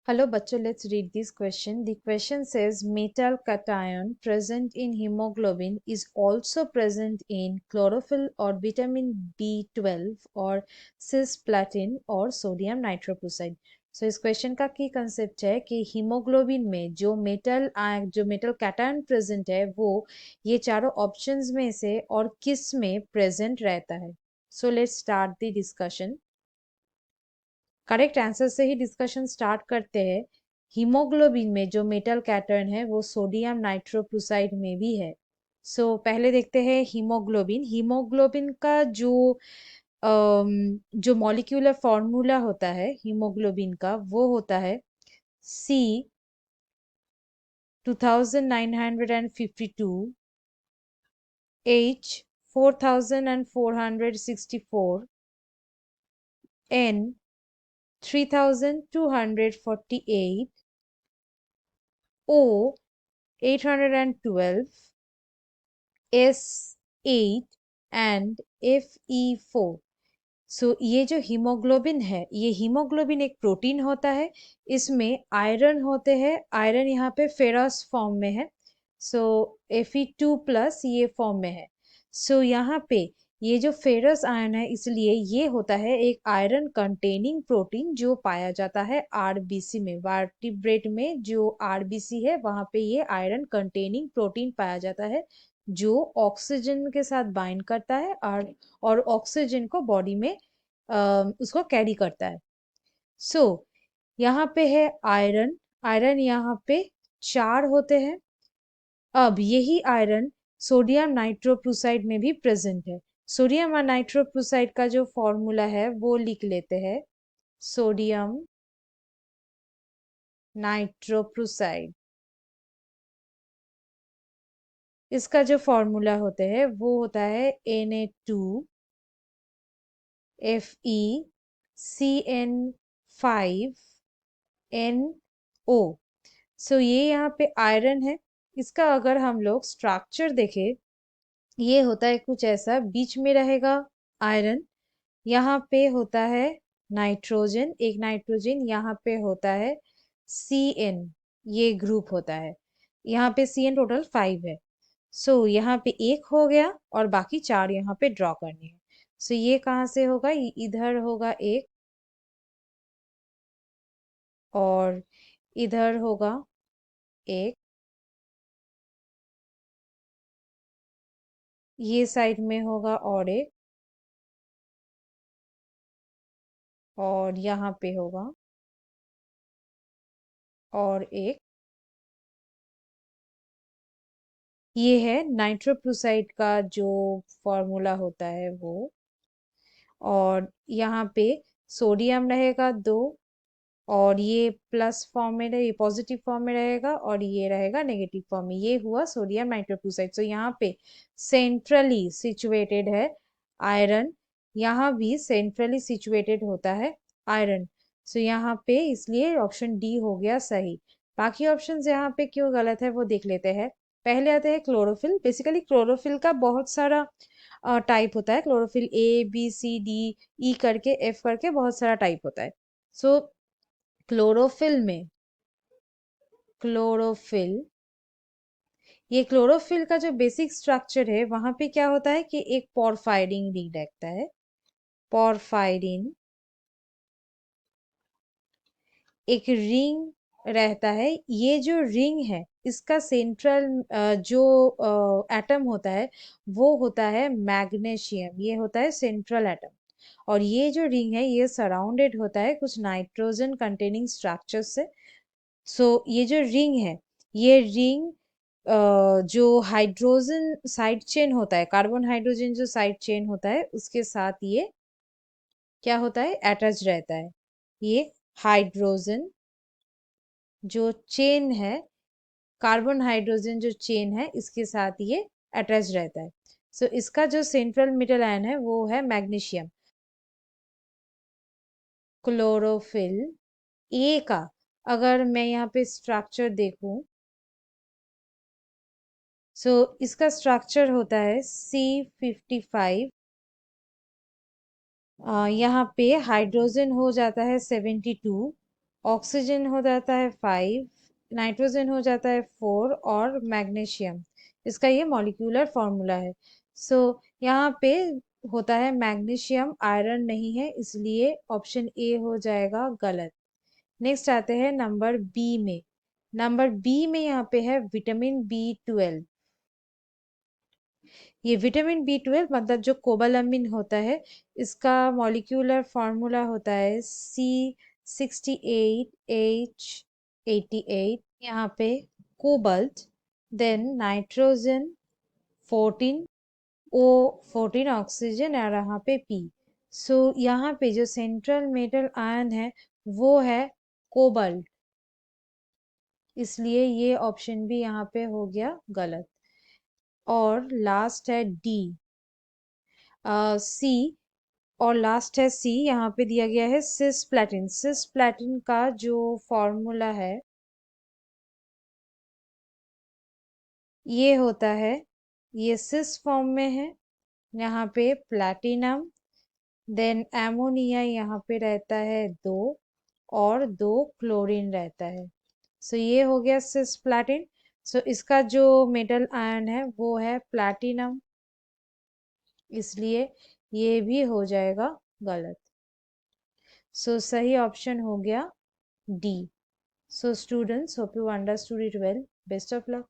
Hello, bachcho, let's read this question. The question says metal cation present in hemoglobin is also present in chlorophyll or vitamin B12 or cisplatin or sodium nitroprusside. So इस question का की concept है कि haemoglobin में जो metal cation present है वो ये चारों ऑप्शंस में से और किस में प्रेजेंट रहता है. So let's start the discussion. Correct answer से ही डिस्कशन स्टार्ट करते हैं. हीमोग्लोबिन में जो मेटल कैटर्न है वो सोडियम नाइट्रोक्लोराइड में भी है. पहले देखते हैं हीमोग्लोबिन. हीमोग्लोबिन का जो मॉलिक्यूलर फॉर्मूला होता है हीमोग्लोबिन का वो होता है C 2952 H 4464 N 3248 O 812 S8 and Fe4. ये जो हीमोग्लोबिन है ये हीमोग्लोबिन एक प्रोटीन होता है. इसमें आयरन होते हैं. आयरन यहाँ पे फेरस फॉर्म में है. Fe2+ ये फॉर्म में है. यहाँ पे ये जो फेरस आयन है इसलिए ये होता है एक आयरन कंटेनिंग प्रोटीन जो पाया जाता है आरबीसी में. वर्टिब्रेट में जो आरबीसी है वहां पे ये आयरन कंटेनिंग प्रोटीन पाया जाता है जो ऑक्सीजन के साथ बाइंड करता है और ऑक्सीजन को बॉडी में उसको कैरी करता है. यहाँ पे है आयरन. आयरन यहाँ पे 4 होते हैं. अब यही आयरन सोडियम नाइट्रोक्लोराइड में भी प्रेजेंट है. सोडियम और नाइट्रोक्लोराइड का जो फॉर्मूला है वो लिख लेते हैं. सोडियम नाइट्रोक्लोराइड इसका जो फॉर्मूला होता है वो होता है Na2FeCN5NO. ये यहाँ पे आयरन है. इसका अगर हम लोग स्ट्रक्चर देखें ये होता है कुछ ऐसा. बीच में रहेगा आयरन. यहाँ पे होता है नाइट्रोजन. एक नाइट्रोजन यहाँ पे होता है CN. ये ग्रुप होता है. यहाँ पे CN टोटल 5 है. यहाँ पे एक हो गया और बाकी 4 यहाँ पे ड्रॉ करने हैं. ये कहाँ से होगा. इधर होगा एक और इधर होगा एक. ये साइड में होगा और एक और यहाँ पे होगा और एक. ये है नाइट्रोक्लोराइड का जो फॉर्मूला होता है वो. और यहाँ पे सोडियम रहेगा 2 और ये प्लस फॉर्म में ये पॉजिटिव फॉर्म में रहेगा और ये रहेगा नेगेटिव फॉर्म में. ये हुआ सोडियम नाइट्रोक्लोराइड. यहाँ पे सेंट्रली सिचुएटेड है आयरन. यहाँ भी सेंट्रली सिचुएटेड होता है आयरन. यहाँ पे इसलिए ऑप्शन डी हो गया सही. बाकी ऑप्शंस यहाँ पे क्यों गलत है वो देख लेते हैं. पहले आते हैं क्लोरोफिल. बेसिकली क्लोरोफिल का बहुत सारा टाइप होता है. Chlorophyll A B C D E करके F करके बहुत सारा टाइप होता है. सो क्लोरोफिल में क्लोरोफिल ये क्लोरोफिल का जो बेसिक स्ट्रक्चर है वहां पे क्या होता है कि एक पोरफायरिन रिंग रहता है. पोरफायरिन एक रिंग रहता है. ये जो रिंग है इसका सेंट्रल जो एटम होता है वो होता है मैग्नीशियम. ये होता है सेंट्रल एटम. और ये जो रिंग है ये सराउंडेड होता है कुछ नाइट्रोजन कंटेनिंग स्ट्रक्चर से. ये जो रिंग है ये रिंग जो हाइड्रोजन साइड चेन होता है कार्बन हाइड्रोजन जो साइड चेन होता है उसके साथ ये क्या होता है अटैच रहता है. ये हाइड्रोजन जो चेन है कार्बन हाइड्रोजन जो चेन है इसके साथ ये अटैच रहता है. इसका जो सेंट्रल मेटल आयन है वो है मैग्नीशियम. क्लोरोफिल ए का अगर मैं यहाँ पे स्ट्रक्चर देखूं इसका स्ट्रक्चर होता है C55. यहाँ पे हाइड्रोजन हो जाता है 72 ऑक्सीजन हो जाता है 5, नाइट्रोजन हो जाता है 4 और मैग्नीशियम, इसका ये मॉलिक्यूलर फॉर्मूला है। सो यहाँ पे होता है मैग्नीशियम, आयरन नहीं है, इसलिए ऑप्शन ए हो जाएगा गलत। नेक्स्ट आते हैं नंबर बी में। नंबर बी में यहाँ पे है विटामिन B12। ये विटामिन B12 मतलब जो कोबालामिन होता है, इसका मॉलिक्यूलर फॉर्मूला होता है C68H88। यहाँ पे cobalt, then nitrogen 14, O14 oxygen और यहाँ पे P। सो यहाँ पे जो सेंट्रल मेटल आयन है वो है कोबाल्ट, इसलिए ये ऑप्शन भी यहाँ पे हो गया गलत। और लास्ट है डी, सी, और लास्ट है सी। यहाँ पे दिया गया है सिस्प्लैटिन। सिस्प्लैटिन का जो फॉर्मूला है ये होता है, ये सिस फॉर्म में है, यहाँ पे प्लैटिनम, देन एमोनिया यहाँ पे रहता है 2 और 2 क्लोरीन रहता है। सो ये हो गया सिस्प्लैटिन। सो इसका जो मेटल आयन है वो है प्लैटिनम, इसलिए ये भी हो जाएगा गलत। सो सही ऑप्शन हो गया D. So students, hope you understood it well. Best of luck.